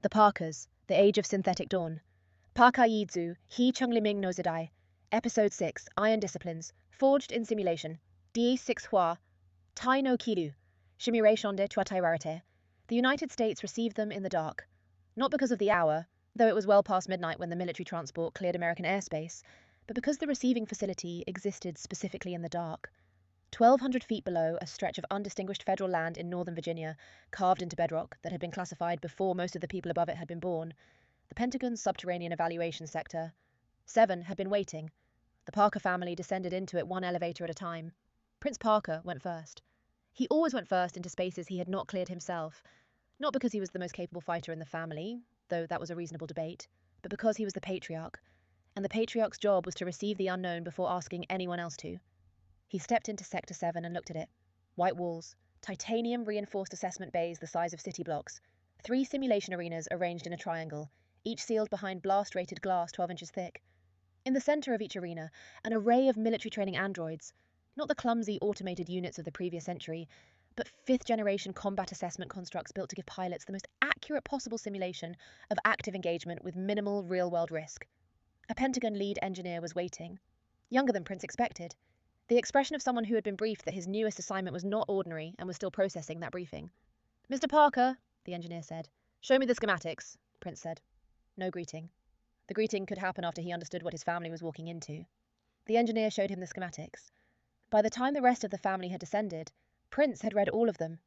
The Parkers, The Age of Synthetic Dawn. Paarkar Yizu, Hee-chung-liming no Zidai. Episode 6, Iron Disciplines, Forged in Simulation. Die-6 Hua. Tai no Kiru. Shimiration de Tuatai Rarite. The United States received them in the dark. Not because of the hour, though it was well past midnight when the military transport cleared American airspace, but because the receiving facility existed specifically in the dark. 1,200 feet below a stretch of undistinguished federal land in Northern Virginia, carved into bedrock that had been classified before most of the people above it had been born, the Pentagon's subterranean evaluation sector. 7 had been waiting. The Parker family descended into it one elevator at a time. Prince Parker went first. He always went first into spaces he had not cleared himself, not because he was the most capable fighter in the family, though that was a reasonable debate, but because he was the patriarch, and the patriarch's job was to receive the unknown before asking anyone else to. He stepped into Sector 7 and looked at it. White walls, titanium-reinforced assessment bays the size of city blocks, 3 simulation arenas arranged in a triangle, each sealed behind blast-rated glass 12 inches thick. In the center of each arena, an array of military training androids, not the clumsy automated units of the previous century, but 5th-generation combat assessment constructs built to give pilots the most accurate possible simulation of active engagement with minimal real-world risk. A Pentagon lead engineer was waiting, younger than Prince expected, the expression of someone who had been briefed that his newest assignment was not ordinary and was still processing that briefing. "Mr. Parker," the engineer said. "Show me the schematics," Prince said. No greeting. The greeting could happen after he understood what his family was walking into. The engineer showed him the schematics. By the time the rest of the family had descended, Prince had read all of them.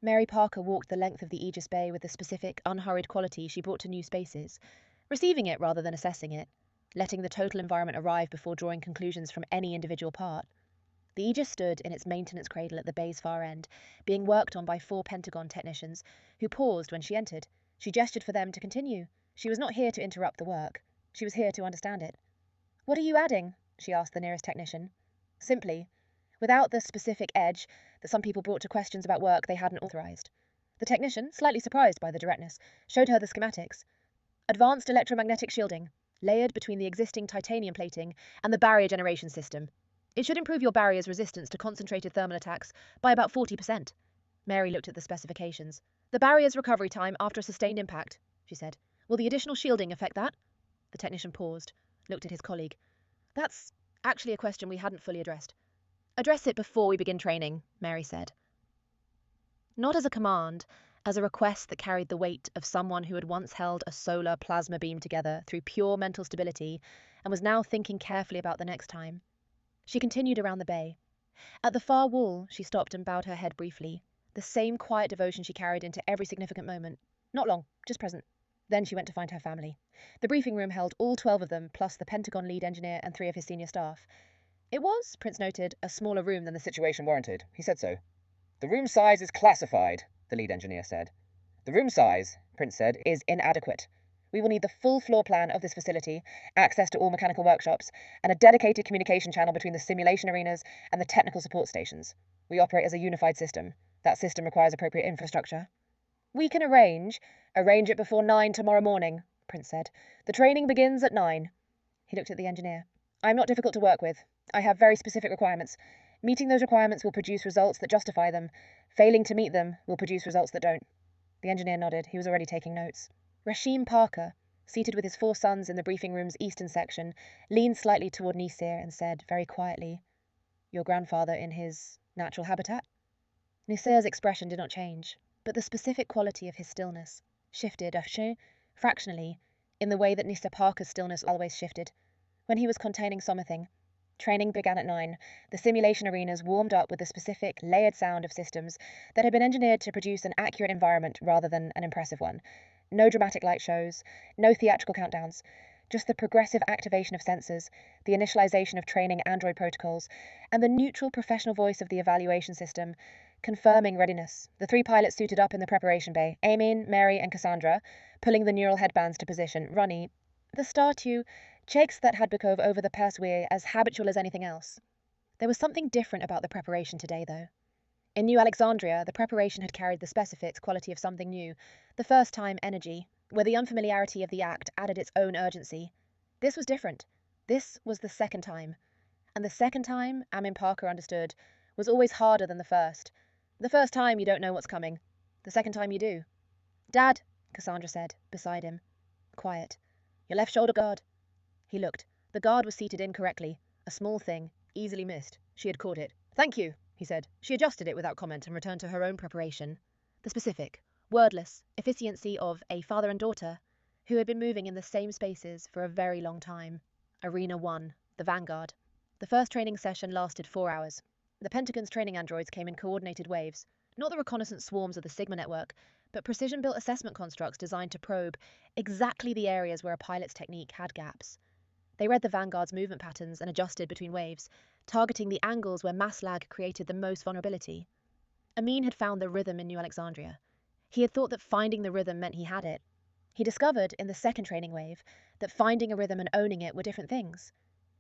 Mary Parker walked the length of the Aegis Bay with the specific, unhurried quality she brought to new spaces, receiving it rather than assessing it, letting the total environment arrive before drawing conclusions from any individual part. The Aegis stood in its maintenance cradle at the bay's far end, being worked on by 4 Pentagon technicians, who paused when she entered. She gestured for them to continue. She was not here to interrupt the work. She was here to understand it. "What are you adding?" she asked the nearest technician. Simply, without the specific edge that some people brought to questions about work they hadn't authorized. The technician, slightly surprised by the directness, showed her the schematics. Advanced electromagnetic shielding, layered between the existing titanium plating and the barrier generation system. It should improve your barrier's resistance to concentrated thermal attacks by about 40%. Mary looked at the specifications. "The barrier's recovery time after a sustained impact," she said. "Will the additional shielding affect that?" The technician paused, looked at his colleague. "That's actually a question we hadn't fully addressed." "Address it before we begin training," Mary said. Not as a command, as a request that carried the weight of someone who had once held a solar plasma beam together through pure mental stability and was now thinking carefully about the next time. She continued around the bay. At the far wall, she stopped and bowed her head briefly, the same quiet devotion she carried into every significant moment. Not long, just present. Then she went to find her family. The briefing room held all 12 of them, plus the Pentagon lead engineer and 3 of his senior staff. It was, Prince noted, a smaller room than the situation warranted. He said so. "The room size is classified," the lead engineer said. "The room size," Prince said, "is inadequate. We will need the full floor plan of this facility, access to all mechanical workshops, and a dedicated communication channel between the simulation arenas and the technical support stations. We operate as a unified system. That system requires appropriate infrastructure." "We can arrange it before 9 tomorrow morning," Prince said. "The training begins at 9. He looked at the engineer. "I am not difficult to work with. I have very specific requirements. Meeting those requirements will produce results that justify them. Failing to meet them will produce results that don't." The engineer nodded. He was already taking notes. Rashim Parker, seated with his 4 sons in the briefing room's eastern section, leaned slightly toward Nisir and said, very quietly, "Your grandfather in his natural habitat?" Nisir's expression did not change, but the specific quality of his stillness shifted, fractionally, in the way that Nisir Parker's stillness always shifted. When he was containing something, training began at 9. The simulation arenas warmed up with the specific, layered sound of systems that had been engineered to produce an accurate environment rather than an impressive one. No dramatic light shows, no theatrical countdowns, just the progressive activation of sensors, the initialization of training android protocols, and the neutral professional voice of the evaluation system, confirming readiness. The 3 pilots suited up in the preparation bay, Amin, Mary, and Cassandra, pulling the neural headbands to position. Runny, the statue, checks that had become over the persway as habitual as anything else. There was something different about the preparation today, though. In New Alexandria, the preparation had carried the specifics quality of something new, the first-time energy, where the unfamiliarity of the act added its own urgency. This was different. This was the second time. And the second time, Amin Parker understood, was always harder than the first. The first time you don't know what's coming. The second time you do. "Dad," Cassandra said, beside him. Quiet. Your left shoulder guard. He looked. The guard was seated incorrectly. A small thing, easily missed. She had caught it. Thank you, he said. She adjusted it without comment and returned to her own preparation. The specific, wordless efficiency of a father and daughter who had been moving in the same spaces for a very long time. Arena 1, the Vanguard. The first training session lasted 4 hours. The Pentagon's training androids came in coordinated waves, not the reconnaissance swarms of the Sigma network, but precision-built assessment constructs designed to probe exactly the areas where a pilot's technique had gaps. They read the Vanguard's movement patterns and adjusted between waves, targeting the angles where mass lag created the most vulnerability. Amin had found the rhythm in New Alexandria. He had thought that finding the rhythm meant he had it. He discovered, in the second training wave, that finding a rhythm and owning it were different things.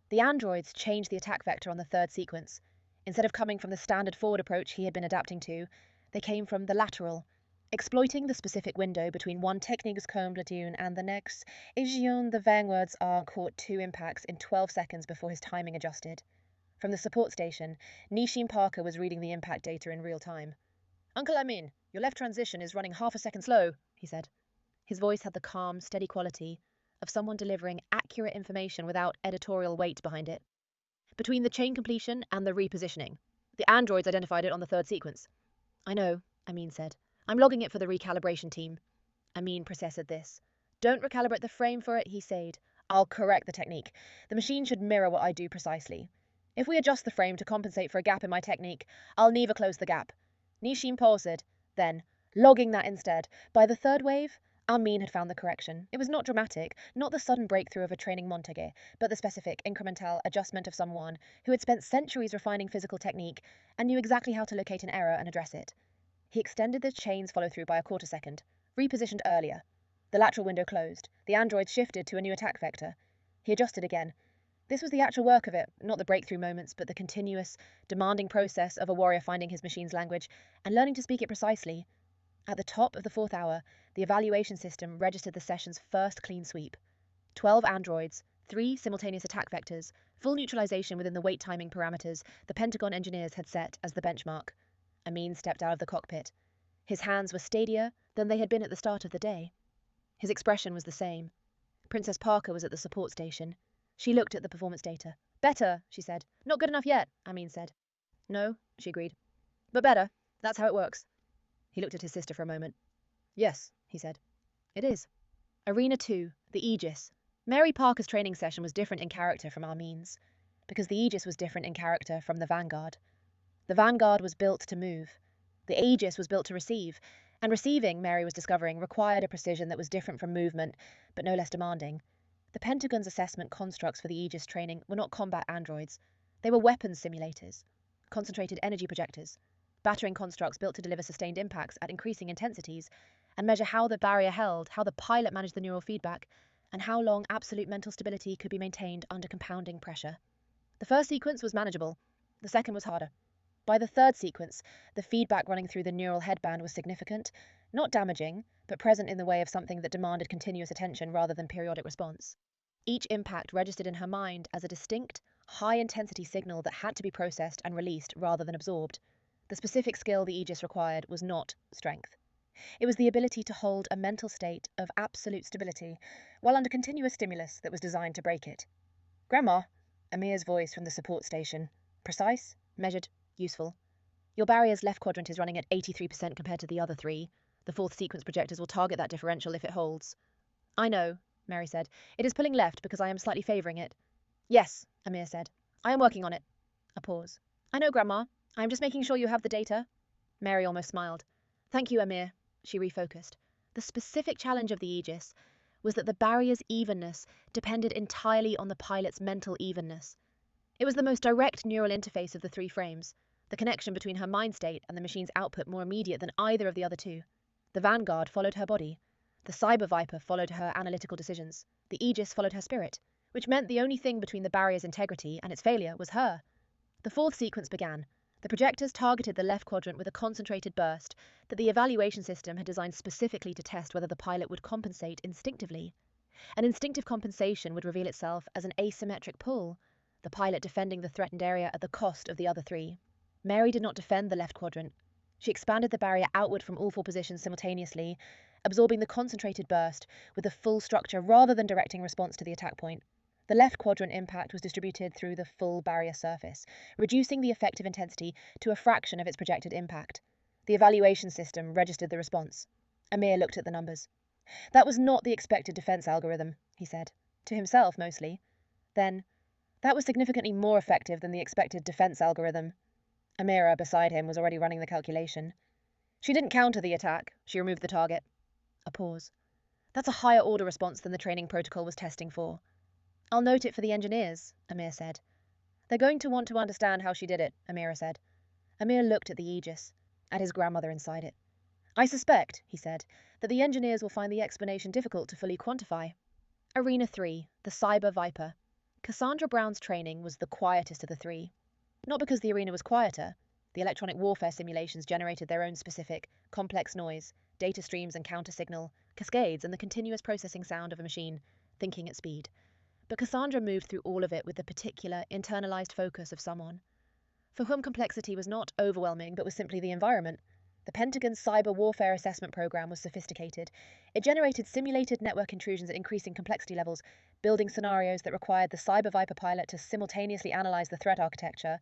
The androids changed the attack vector on the third sequence. Instead of coming from the standard forward approach he had been adapting to, they came from the lateral, exploiting the specific window between one technique's comb platoon and the next. The Vanguards caught 2 impacts in 12 seconds before his timing adjusted. From the support station, Nishim Parker was reading the impact data in real time. Uncle Amin, your left transition is running half a second slow, he said. His voice had the calm, steady quality of someone delivering accurate information without editorial weight behind it. Between the chain completion and the repositioning, the androids identified it on the third sequence. I know, Amin said. I'm logging it for the recalibration team. Amin processed this. Don't recalibrate the frame for it, he said. I'll correct the technique. The machine should mirror what I do precisely. If we adjust the frame to compensate for a gap in my technique, I'll never close the gap. Nishim paused, then, logging that instead. By the third wave, Amin had found the correction. It was not dramatic, not the sudden breakthrough of a training montage, but the specific, incremental adjustment of someone who had spent centuries refining physical technique and knew exactly how to locate an error and address it. He extended the chain's follow-through by a quarter second, repositioned earlier. The lateral window closed. The android shifted to a new attack vector. He adjusted again. This was the actual work of it, not the breakthrough moments, but the continuous, demanding process of a warrior finding his machine's language and learning to speak it precisely. At the top of the 4th hour, the evaluation system registered the session's first clean sweep. 12 androids, 3 simultaneous attack vectors, full neutralization within the wait timing parameters the Pentagon engineers had set as the benchmark. Amin stepped out of the cockpit. His hands were steadier than they had been at the start of the day. His expression was the same. Princess Parker was at the support station. She looked at the performance data. Better, she said. Not good enough yet, Amin said. No, she agreed. But better. That's how it works. He looked at his sister for a moment. Yes, he said. It is. Arena 2, the Aegis. Mary Parker's training session was different in character from Amin's, because the Aegis was different in character from the Vanguard. The Vanguard was built to move. The Aegis was built to receive, and receiving, Mary was discovering, required a precision that was different from movement, but no less demanding. The Pentagon's assessment constructs for the Aegis training were not combat androids. They were weapons simulators, concentrated energy projectors, battering constructs built to deliver sustained impacts at increasing intensities and measure how the barrier held, how the pilot managed the neural feedback, and how long absolute mental stability could be maintained under compounding pressure. The first sequence was manageable. The second was harder. By the third sequence, the feedback running through the neural headband was significant, not damaging, but present in the way of something that demanded continuous attention rather than periodic response. Each impact registered in her mind as a distinct, high-intensity signal that had to be processed and released rather than absorbed. The specific skill the Aegis required was not strength. It was the ability to hold a mental state of absolute stability while under continuous stimulus that was designed to break it. Grandma, Amir's voice from the support station. Precise, measured, useful. Your barrier's left quadrant is running at 83% compared to the other 3. The fourth sequence projectors will target that differential if it holds. I know, Mary said. It is pulling left because I am slightly favouring it. Yes, Amir said. I am working on it. A pause. I know, Grandma. I am just making sure you have the data. Mary almost smiled. Thank you, Amir. She refocused. The specific challenge of the Aegis was that the barrier's evenness depended entirely on the pilot's mental evenness. It was the most direct neural interface of the 3 frames, the connection between her mind state and the machine's output more immediate than either of the other 2. The Vanguard followed her body. The Cyber Viper followed her analytical decisions. The Aegis followed her spirit, which meant the only thing between the barrier's integrity and its failure was her. The fourth sequence began. The projectors targeted the left quadrant with a concentrated burst that the evaluation system had designed specifically to test whether the pilot would compensate instinctively. An instinctive compensation would reveal itself as an asymmetric pull, the pilot defending the threatened area at the cost of the other 3. Mary did not defend the left quadrant. She expanded the barrier outward from all 4 positions simultaneously absorbing the concentrated burst with the full structure rather than directing response to the attack point. The left quadrant impact was distributed through the full barrier surface, reducing the effective intensity to a fraction of its projected impact. The evaluation system registered the response. Amir looked at the numbers. That was not the expected defense algorithm, he said, to himself mostly. Then, that was significantly more effective than the expected defense algorithm. Amira, beside him, was already running the calculation. She didn't counter the attack, she removed the target. A pause. That's a higher order response than the training protocol was testing for. I'll note it for the engineers, Amir said. They're going to want to understand how she did it, Amira said. Amir looked at the Aegis, at his grandmother inside it. I suspect, he said, that the engineers will find the explanation difficult to fully quantify. Arena 3, the Cyber Viper. Cassandra Brown's training was the quietest of the three. Not because the arena was quieter. The electronic warfare simulations generated their own specific, complex noise, data streams and counter-signal, cascades and the continuous processing sound of a machine, thinking at speed. But Cassandra moved through all of it with the particular, internalized focus of someone for whom complexity was not overwhelming but was simply the environment. The Pentagon's cyber warfare assessment program was sophisticated. It generated simulated network intrusions at increasing complexity levels, building scenarios that required the Cyber Viper pilot to simultaneously analyze the threat architecture,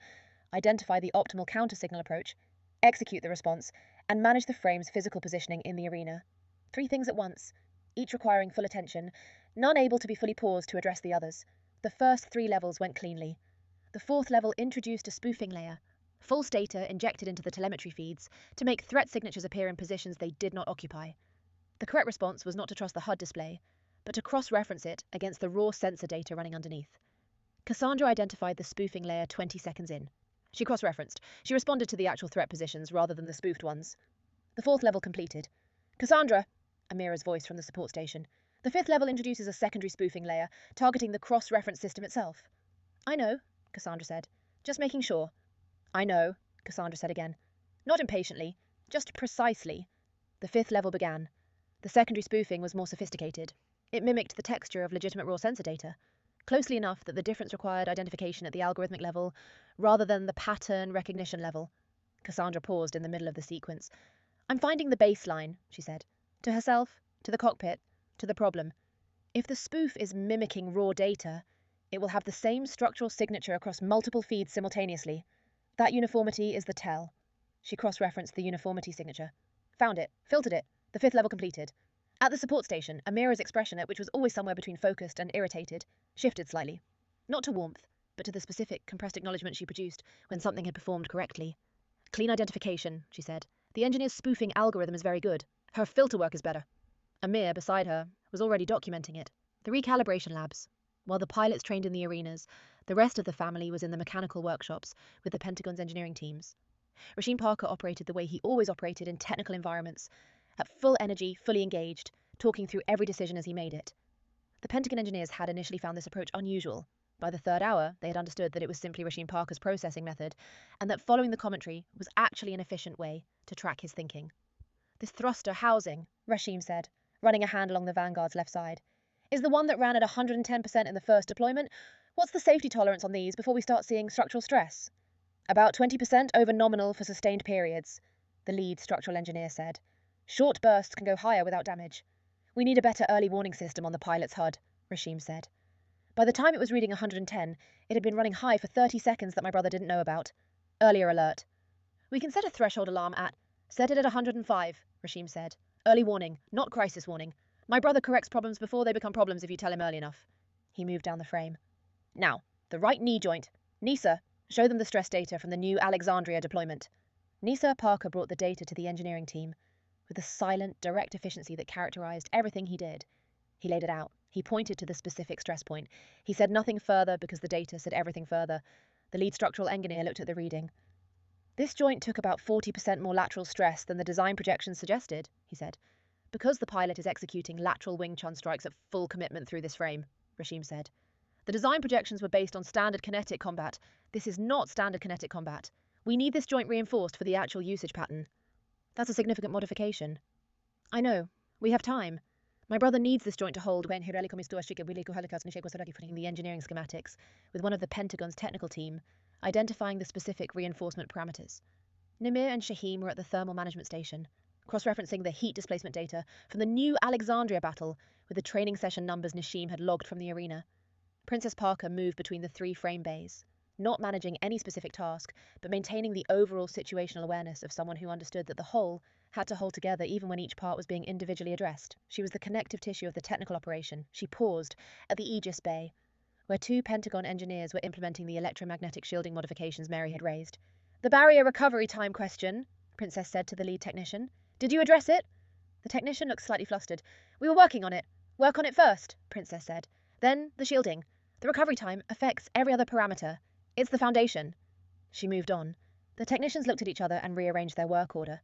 identify the optimal counter-signal approach, execute the response, and manage the frame's physical positioning in the arena. 3 things at once, each requiring full attention, none able to be fully paused to address the others. The first 3 levels went cleanly. The 4th level introduced a spoofing layer, false data injected into the telemetry feeds to make threat signatures appear in positions they did not occupy. The correct response was not to trust the HUD display, but to cross-reference it against the raw sensor data running underneath. Cassandra identified the spoofing layer 20 seconds in. She cross-referenced. She responded to the actual threat positions rather than the spoofed ones. The 4th level completed. Cassandra, Amira's voice from the support station. The 5th level introduces a secondary spoofing layer, targeting the cross-reference system itself. I know, Cassandra said. Just making sure. I know, Cassandra said again. Not impatiently, just precisely. The 5th level began. The secondary spoofing was more sophisticated. It mimicked the texture of legitimate raw sensor data, closely enough that the difference required identification at the algorithmic level rather than the pattern recognition level. Cassandra paused in the middle of the sequence. I'm finding the baseline, she said. To herself, to the cockpit, to the problem. If the spoof is mimicking raw data, it will have the same structural signature across multiple feeds simultaneously. That uniformity is the tell. She cross-referenced the uniformity signature. Found it. Filtered it. The 5th level completed. At the support station, Amira's expression, which was always somewhere between focused and irritated, shifted slightly. Not to warmth, but to the specific, compressed acknowledgement she produced when something had performed correctly. Clean identification, she said. The engineer's spoofing algorithm is very good. Her filter work is better. Amir, beside her, was already documenting it. The recalibration labs. While the pilots trained in the arenas, the rest of the family was in the mechanical workshops with the Pentagon's engineering teams. Rasheem Parker operated the way he always operated in technical environments, at full energy, fully engaged, talking through every decision as he made it. The Pentagon engineers had initially found this approach unusual. By the 3rd hour, they had understood that it was simply Rasheem Parker's processing method, and that following the commentary was actually an efficient way to track his thinking. This thruster housing, Rasheem said, running a hand along the Vanguard's left side, is the one that ran at 110% in the first deployment. What's the safety tolerance on these before we start seeing structural stress? About 20% over nominal for sustained periods, the lead structural engineer said. Short bursts can go higher without damage. We need a better early warning system on the pilot's HUD, Rasheem said. By the time it was reading 110, it had been running high for 30 seconds that my brother didn't know about. Earlier alert. We can set a threshold alarm at... Set it at 105, Rasheem said. Early warning, not crisis warning. My brother corrects problems before they become problems if you tell him early enough. He moved down the frame. Now, the right knee joint. Nisa, show them the stress data from the new Alexandria deployment. Nisa Parker brought the data to the engineering team with the silent, direct efficiency that characterized everything he did. He laid it out. He pointed to the specific stress point. He said nothing further because the data said everything further. The lead structural engineer looked at the reading. This joint took about 40% more lateral stress than the design projections suggested, he said. Because the pilot is executing lateral wing chun strikes at full commitment through this frame, Rasheem said. The design projections were based on standard kinetic combat. This is not standard kinetic combat. We need this joint reinforced for the actual usage pattern. That's a significant modification. I know. We have time. My brother needs this joint to hold when the engineering schematics with one of the Pentagon's technical team, identifying the specific reinforcement parameters. Nimir and Shaheem were at the thermal management station, cross-referencing the heat displacement data from the new Alexandria battle with the training session numbers Nishim had logged from the arena. Princess Parker moved between the 3 frame bays, not managing any specific task, but maintaining the overall situational awareness of someone who understood that the whole had to hold together even when each part was being individually addressed. She was the connective tissue of the technical operation. She paused at the Aegis Bay, where 2 Pentagon engineers were implementing the electromagnetic shielding modifications Mary had raised. "The barrier recovery time question," Princess said to the lead technician. "Did you address it?" The technician looked slightly flustered. "We were working on it. Work on it first," Princess said. "Then the shielding. The recovery time affects every other parameter. It's the foundation." She moved on. The technicians looked at each other and rearranged their work order.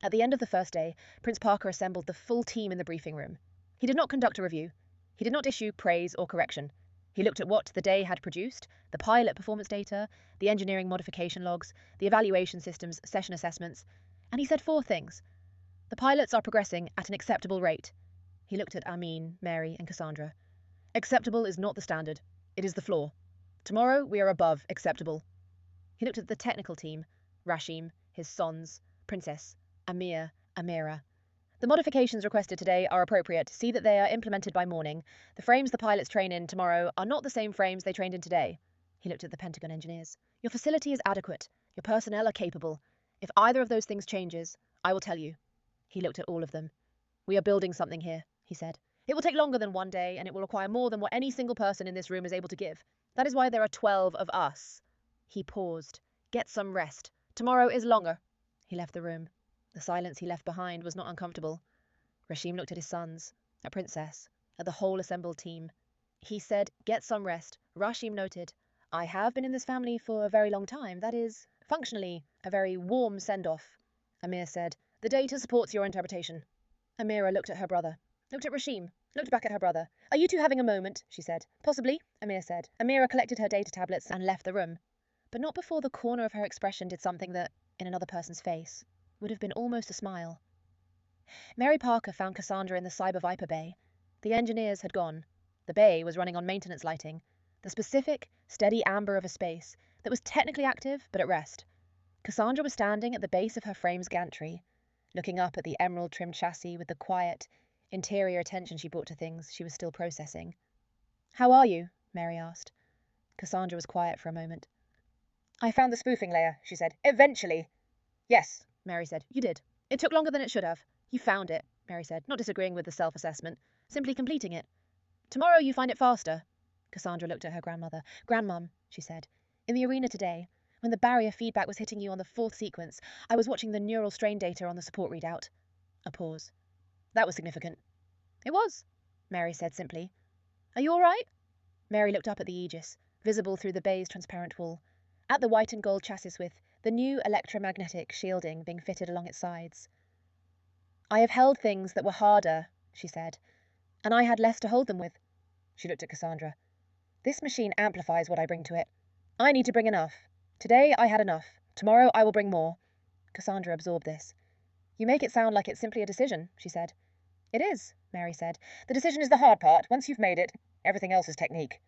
At the end of the first day, Prince Parker assembled the full team in the briefing room. He did not conduct a review. He did not issue praise or correction. He looked at what the day had produced, the pilot performance data, the engineering modification logs, the evaluation system's session assessments, and he said 4 things. The pilots are progressing at an acceptable rate. He looked at Amin, Mary, and Cassandra. Acceptable is not the standard. It is the floor. Tomorrow we are above acceptable. He looked at the technical team, Rashim, his sons, Princess, Amir, Amira. The modifications requested today are appropriate. See that they are implemented by morning. The frames the pilots train in tomorrow are not the same frames they trained in today. He looked at the Pentagon engineers. Your facility is adequate. Your personnel are capable. If either of those things changes, I will tell you. He looked at all of them. We are building something here, he said. It will take longer than 1 day, and it will require more than what any single person in this room is able to give. That is why there are 12 of us. He paused. Get some rest. Tomorrow is longer. He left the room. The silence he left behind was not uncomfortable. Rashim looked at his sons, at Princess, at the whole assembled team. He said, "Get some rest." Rashim noted, "I have been in this family for a very long time. That is, functionally, a very warm send-off." Amir said, "The data supports your interpretation." Amira looked at her brother, looked at Rashim, looked back at her brother. "Are you two having a moment?" she said. "Possibly," Amir said. Amira collected her data tablets and left the room, but not before the corner of her expression did something that, in another person's face, would have been almost a smile. Mary Parker found Cassandra in the Cyber Viper Bay. The engineers had gone. The bay was running on maintenance lighting, the specific, steady amber of a space that was technically active but at rest. Cassandra was standing at the base of her frame's gantry, looking up at the emerald-trimmed chassis with the quiet, interior attention she brought to things she was still processing. "How are you?" Mary asked. Cassandra was quiet for a moment. "I found the spoofing layer," she said. "Eventually." "Yes," Mary said. "You did. It took longer than it should have. You found it," Mary said, not disagreeing with the self-assessment, simply completing it. "Tomorrow you find it faster." Cassandra looked at her grandmother. "Grandmum," she said, "in the arena today, when the barrier feedback was hitting you on the 4th sequence, I was watching the neural strain data on the support readout." A pause. "That was significant." "It was," Mary said simply. "Are you all right?" Mary looked up at the Aegis, visible through the bay's transparent wall, at the white and gold chassis with the new electromagnetic shielding being fitted along its sides. "I have held things that were harder," she said, "and I had less to hold them with." She looked at Cassandra. "This machine amplifies what I bring to it. I need to bring enough. Today I had enough. Tomorrow I will bring more." Cassandra absorbed this. "You make it sound like it's simply a decision," she said. "It is," Mary said. "The decision is the hard part. Once you've made it, everything else is technique."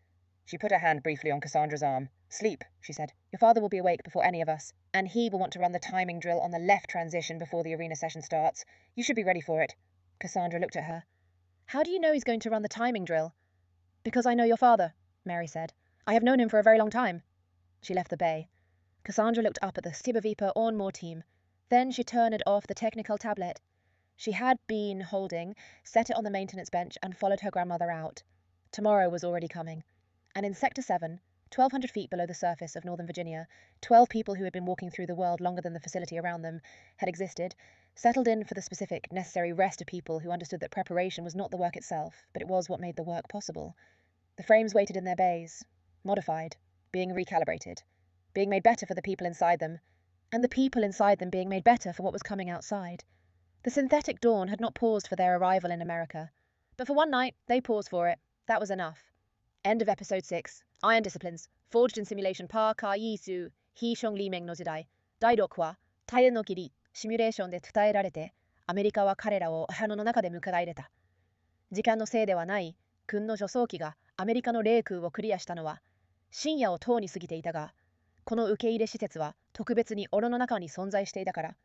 She put her hand briefly on Cassandra's arm. "Sleep," she said. "Your father will be awake before any of us, and he will want to run the timing drill on the left transition before the arena session starts. You should be ready for it." Cassandra looked at her. "How do you know he's going to run the timing drill?" "Because I know your father," Mary said. "I have known him for a very long time." She left the bay. Cassandra looked up at the Cyberviper Onmore team. Then she turned off the technical tablet she had been holding, set it on the maintenance bench, and followed her grandmother out. Tomorrow was already coming. And in Sector 7, 1,200 feet below the surface of Northern Virginia, 12 people who had been walking through the world longer than the facility around them had existed, settled in for the specific, necessary rest of people who understood that preparation was not the work itself, but it was what made the work possible. The frames waited in their bays, modified, being recalibrated, being made better for the people inside them, and the people inside them being made better for what was coming outside. The synthetic dawn had not paused for their arrival in America, but for one night they paused for it. That was enough. End of Episode 6. Iron Disciplines. Forged in Simulation. パーカー一族非正黎明の時代第6話鉄の規律シミュレーションで伝えられてアメリカは彼らを闇の中で迎え入れた。時間のせいではない軍の輸送機がアメリカの領空をクリアしたのは深夜をとうに過ぎていたが、この受け入れ施設は特別に檻の中に存在していたから、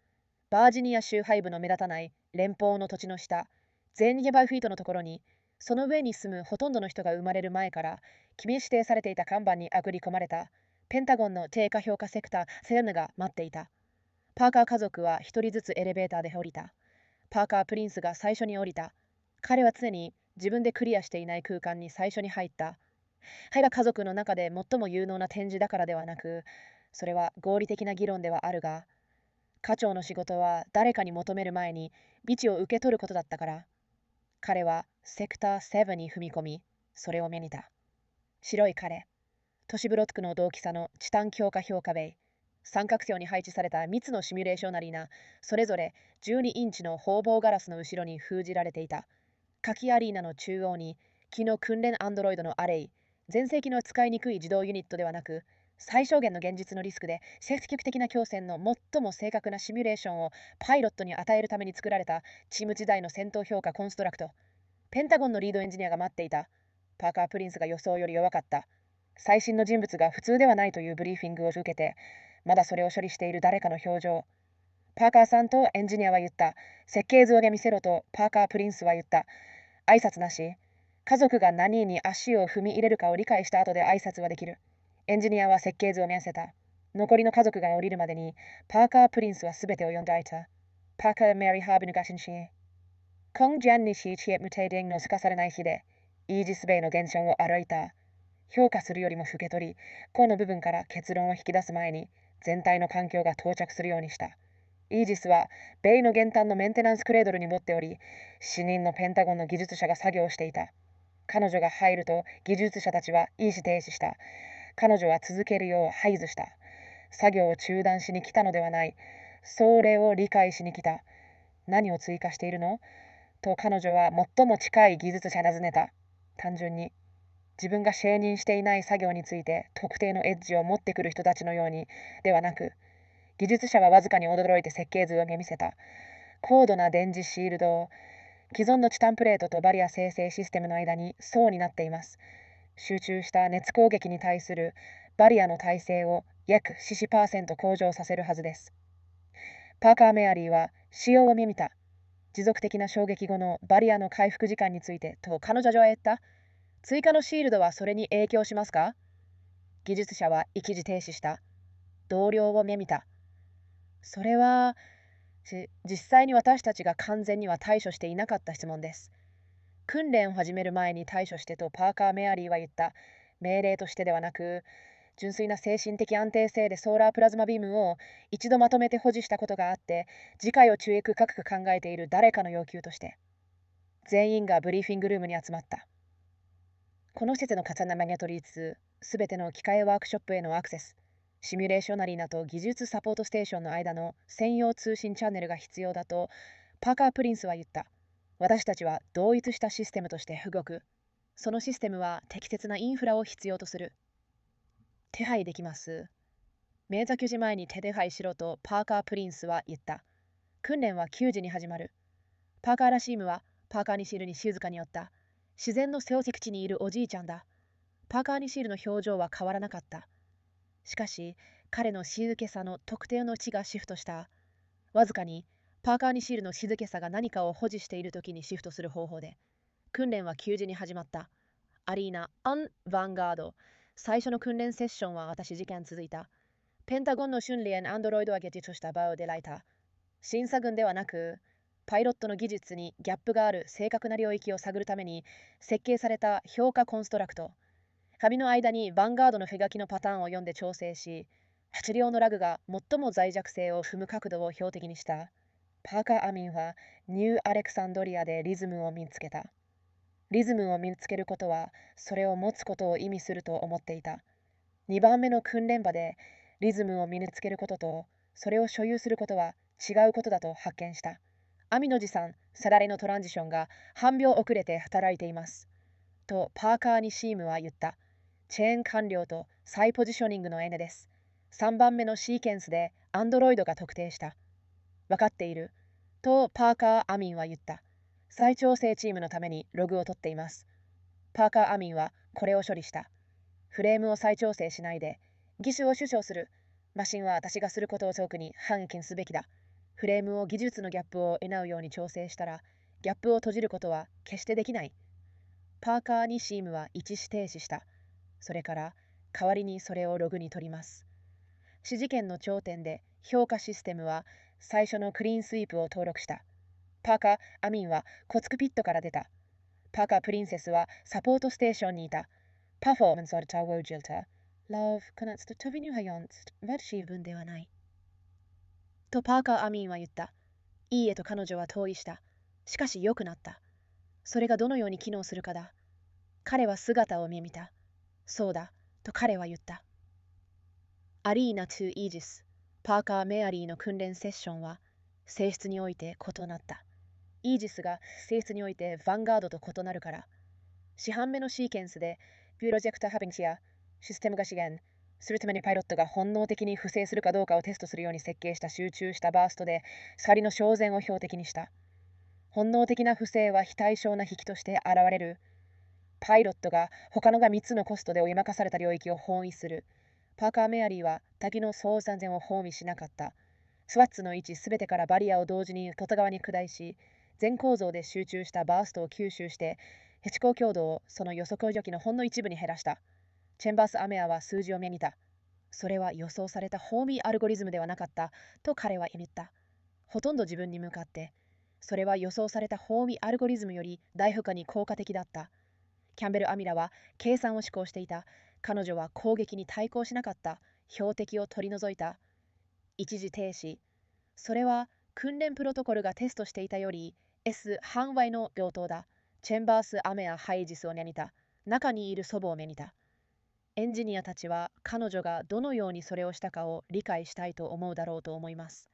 バージニア州北部の目立たない連邦の土地の下、全200フィートのところに、その上に住むほとんどの人が生まれる前から機密指定されていた看板にあぐり込まれたペンタゴンの低下評価セクターセルヌが待っていた。パーカー家族は一人ずつエレベーターで降りた。パーカープリンスが最初に降りた。彼は常に自分でクリアしていない空間に最初に入った。彼が家族の中で最も有能な天使だからではなく、それは合理的な議論ではあるが、家長の仕事は誰かに求める前に未知を受け取ることだったから、彼はセクター7に踏み込み、それを目にた。白い彼、都市ブロックの大きさのチタン強化評価ベイ、三角形に配置された3つのシミュレーションアリーナ、それぞれ12インチの防爆ガラスの後ろに封じられていた。各アリーナの中央に、機の訓練アンドロイドのアレイ、前世紀の扱いにくい自動ユニットではなく、最小限の現実のリスクで積極的な強戦の最も正確なシミュレーションをパイロットに与えるために作られたチーム時代の戦闘評価コンストラクト。ペンタゴンのリードエンジニアが待っていた。パーカープリンスが予想より弱かった。最新の人物が普通ではないというブリーフィングを受けて、まだそれを処理している誰かの表情。パーカーさんとエンジニアは言った。設計図を見せろとパーカープリンスは言った。挨拶なし。家族が何に足を踏み入れるかを理解した後で挨拶はできる。エンジニアは設計図を見せた。残りの家族が降りるまでに、パーカープリンスは全てを読んでいた。パーカーメリーハーブのガシンシー。今ジャンにしチエムテイディングの透かされない日で、イージスベイの現象を歩いた。評価するよりも受け取り、この部分から結論を引き出す前に、全体の環境が到着するようにした。イージスは、ベイの玄関のメンテナンスクレードルに持っており、死人のペンタゴンの技術者が作業をしていた。彼女が入ると、技術者たちは意思停止した。彼女は続けるよう合図した。作業を中断しに来たのではない。それを理解しに来た。何を追加しているのと彼女は最も近い技術者に尋ねた。単純に。自分が承認していない作業について特定のエッジを持ってくる人たちのようにではなく、技術者はわずかに驚いて設計図を見せた。高度な電磁シールド、既存のチタンプレートとバリア生成システムの間に層になっています。集中した熱攻撃に対するバリアの耐性を約 4% 向上させるはずです。パーカー・メアリーは使用を見た。持続的な衝撃後のバリアの回復時間についてと彼女は言った。追加のシールドはそれに影響しますか？技術者は一時停止した。同僚を見た。それは、実際に私たちが完全には対処していなかった質問です。訓練を始める前に対処してとパーカー・メアリーは言った。命令としてではなく、純粋な精神的安定性でソーラープラズマビームを一度まとめて保持したことがあって、次回を注意深く考えている誰かの要求として。全員がブリーフィングルームに集まった。この施設の重なりに取りつつ、すべての機械ワークショップへのアクセス、シミュレーショナリーナと技術サポートステーションの間の専用通信チャンネルが必要だと、パーカー・プリンスは言った。私たちは同一したシステムとして動く。そのシステムは適切なインフラを必要とする。手配できます。明座9時前に手配しろとパーカー・プリンスは言った。訓練は9時に始まる。パーカーらシームはパーカーニシールに静かに寄った。自然の聖石地にいるおじいちゃんだ。パーカーニシールの表情は変わらなかった。しかし、彼の静けさの特定の地がシフトした。わずかに、パーカーニシールの静けさが何かを保持している時にシフトする方法で、訓練は9時に始まった。アリーナ・アン・ヴァンガード。最初の訓練セッションは私時間続いた。ペンタゴンの訓練アンドロイドがゲットした場を出られた。審査軍ではなく、パイロットの技術にギャップがある正確な領域を探るために設計された評価コンストラクト。紙の間にヴァンガードの手書きのパターンを読んで調整し、8両のラグが最も脆弱性を踏む角度を標的にした。パーカー・アミンはニューアレクサンドリアでリズムを見つけた。リズムを見つけることはそれを持つことを意味すると思っていた。2番目の訓練場でリズムを身につけることとそれを所有することは違うことだと発見した。アミの持参、サラリのトランジションが半秒遅れて働いています。とパーカーにシームは言った。チェーン完了と再ポジショニングの N です。3番目のシーケンスでアンドロイドが特定した。わかっている。とパーカー・アミンは言った。再調整チームのためにログを取っています。パーカー・アミンはこれを処理した。フレームを再調整しないで、義手を主張する。マシンは私がすることを遠くに反撃すべきだ。フレームを技術のギャップを補うように調整したら、ギャップを閉じることは決してできない。パーカーにチームは一時停止した。それから代わりにそれをログに取ります。指示権の頂点で評価システムは最初のクリーンスイープを登録した。パーカー・アミンはコツクピットから出た。パーカー・プリンセスはサポートステーションにいた。パフォーマンスをタウジルタ。Love かなつと飛びにはよんつベルシー分ではない。とパーカー・アミンは言った。いいえと彼女は同意した。しかし良くなった。それがどのように機能するかだ。彼は姿を見た。そうだ、と彼は言った。アリーナ2イージス、パーカー・メアリーの訓練セッションは、性質において異なった。イージスが性質においてヴァンガードと異なるから。四半目のシーケンスで、プロジェクターハビングやシステムが資源するためにパイロットが本能的に不正するかどうかをテストするように設計した集中したバーストで、光の焦点を標的にした。本能的な不正は非対称な引きとして現れる。パイロットが他のが3つのコストで追い任された領域を包囲する。パーカー・メアリーは滝の総安全を包囲しなかった。スワッツの位置すべてからバリアを同時に外側に下し、全構造で集中したバーストを吸収して、ヘチコ強度をその予測除きのほんの一部に減らした。チェンバース・アメアは数字を目にた。それは予想されたホーミーアルゴリズムではなかった、と彼は言った。ほとんど自分に向かって。それは予想されたホーミーアルゴリズムより大負荷に効果的だった。キャンベル・アミラは計算を試行していた。彼女は攻撃に対抗しなかった。標的を取り除いた。一時停止。それは訓練プロトコルがテストしていたより S 半倍の病棟だ。チェンバース・アメア・ハイジスを目にた。中にいる祖母を目にた。エンジニアたちは彼女がどのようにそれをしたかを理解したいと思うだろうと思います。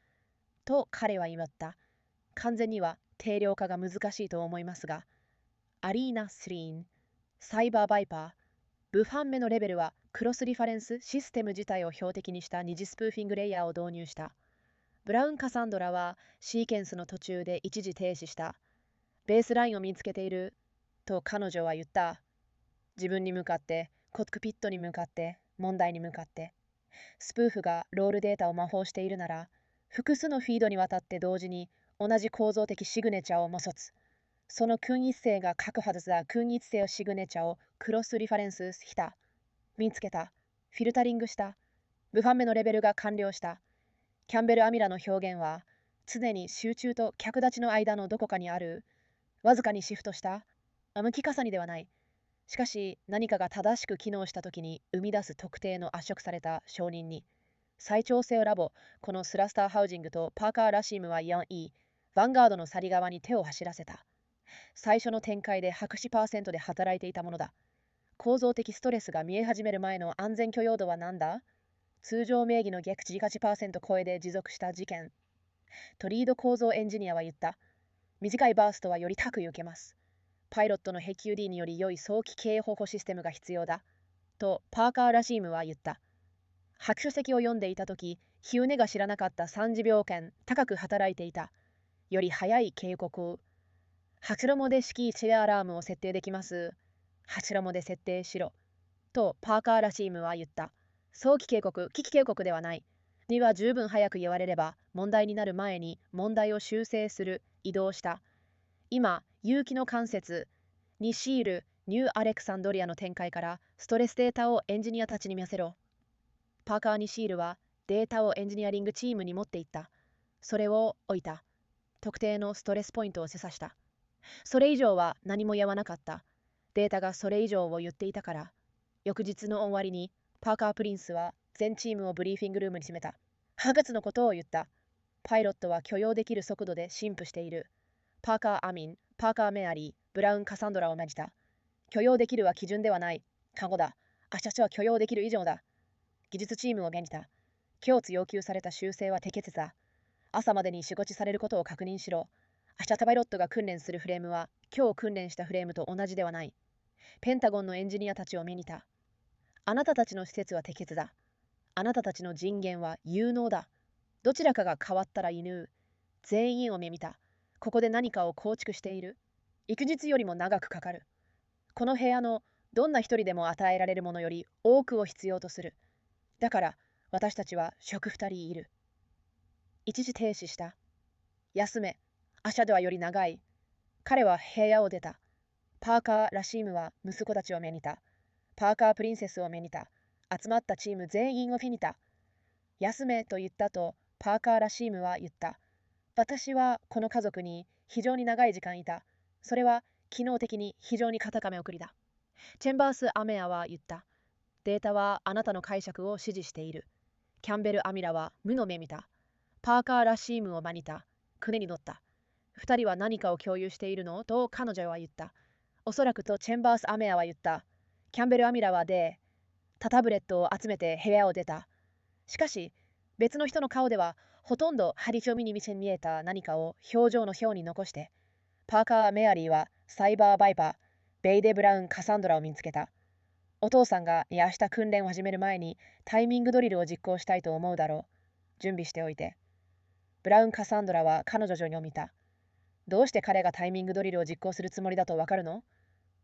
と彼は言った。完全には定量化が難しいと思いますが、アリーナ3、サイバーバイパー、ブファン目のレベルはクロスリファレンスシステム自体を標的にした二次スプーフィングレイヤーを導入した。ブラウン・カサンドラはシーケンスの途中で一時停止した。ベースラインを見つけている、と彼女は言った。自分に向かって、コックピットに向かって、問題に向かって。スプーフがロールデータを魔法しているなら、複数のフィードにわたって同時に同じ構造的シグネチャーを模索。その均一性が確発だ均一性をシグネチャーをクロスリファレンスした。見つけた。フィルタリングした。ブファン目のレベルが完了した。キャンベル・アミラの表現は、常に集中と客立ちの間のどこかにある。わずかにシフトした。向き重ねではない。しかし、何かが正しく機能したときに生み出す特定の圧縮された承認に。再調整ラボ、このスラスターハウジングとパーカー・ラシームは 4E、ヴァンガードの去り側に手を走らせた。最初の展開で白紙%で働いていたものだ。構造的ストレスが見え始める前の安全許容度は何だ？通常名義の逆値8%超えで持続した事件。とリード構造エンジニアは言った。短いバーストはより高く受けます。パイロットの HQD により良い早期経営方法システムが必要だ。とパーカー・ラシームは言った。白書籍を読んでいたとき、ヒューネが知らなかった30秒間高く働いていた。より早い警告を。8ロモで式チェアラームを設定できます。8ロモで設定しろ。とパーカー・ラシームは言った。早期警告、危機警告ではない。には十分早く言われれば、問題になる前に問題を修正する、移動した。今、有機の関節にシール、ニューアレクサンドリアの展開からストレスデータをエンジニアたちに見せろ。パーカーにシールはデータをエンジニアリングチームに持っていった。それを置いた。特定のストレスポイントを示唆した。それ以上は何も言わなかった。データがそれ以上を言っていたから。翌日の終わりに、パーカー・プリンスは全チームをブリーフィングルームに詰めた。8月のことを言った。パイロットは許容できる速度で進歩している。パーカー・アミン、パーカー・メアリー、ブラウン・カサンドラを命じた。許容できるは基準ではない。過去だ。明日は許容できる以上だ。技術チームを命じた。今日要求された修正は適切だ。朝までに仕事されることを確認しろ。明日パイロットが訓練するフレームは今日訓練したフレームと同じではない。ペンタゴンのエンジニアたちを目にた。あなたたちの施設は適切だ。あなたたちの人間は有能だ。どちらかが変わったら犬。全員を目見た。ここで何かを構築している。幾日よりも長くかかる。この部屋のどんな一人でも与えられるものより多くを必要とする。だから私たちは職2人いる。一時停止した。休め。明日ではより長い。彼は部屋を出た。パーカー・ラシームは息子たちを目にた。パーカー・プリンセスを目にた。集まったチーム全員を目にた。休めと言ったと、パーカー・ラシームは言った。私はこの家族に非常に長い時間いた。それは機能的に非常に固め送りだ。チェンバース・アメアは言った。データはあなたの解釈を支持している。キャンベル・アミラは無の目見た。パーカー・ラシームを真似た。船に乗った。二人は何かを共有しているのと彼女は言った。おそらくとチェンバース・アメアは言った。キャンベル・アミラはタブレットを集めて部屋を出た。しかし、別の人の顔ではほとんど張り込みに見えた何かを表情の表に残して、パーカー・メアリーはサイバー・バイパー、ベイデ・ブラウン・カサンドラを見つけた。お父さんが明日訓練を始める前にタイミングドリルを実行したいと思うだろう。準備しておいて。ブラウン・カサンドラは彼女に見た。どうして彼がタイミングドリルを実行するつもりだとわかるの？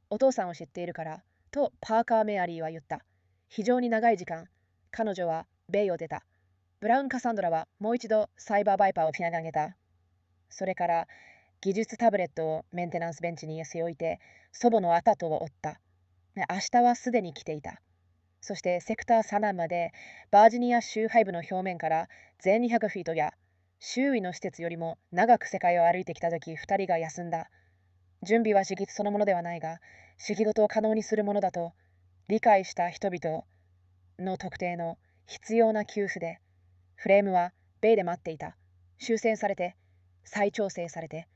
お父さんを知っているから、とパーカー・メアリーは言った。非常に長い時間、彼女はベイを出た。ブラウン・カサンドラはもう一度サイバー・バイパーをピア上げた。それから技術タブレットをメンテナンスベンチに背置いて祖母の跡を追った。明日はすでに来ていた。そしてセクター3南までバージニア州北部の表面から全200フィートや周囲の施設よりも長く世界を歩いてきたとき2人が休んだ。準備は仕事そのものではないが、仕事を可能にするものだと理解した人々の特定の必要な給付で、フレームはベイで待っていた。修正されて、再調整されて、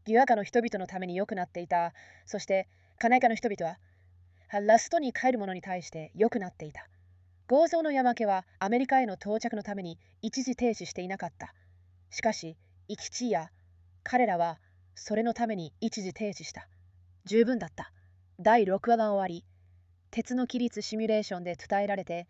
デュアカの人々のために良くなっていた。そして、カナイカの人々は、ラストに帰るものに対して良くなっていた。合造の山家はアメリカへの到着のために一時停止していなかった。しかし、生き地や彼らはそれのために一時停止した。十分だった。第6話が終わり、鉄の規律シミュレーションで伝えられて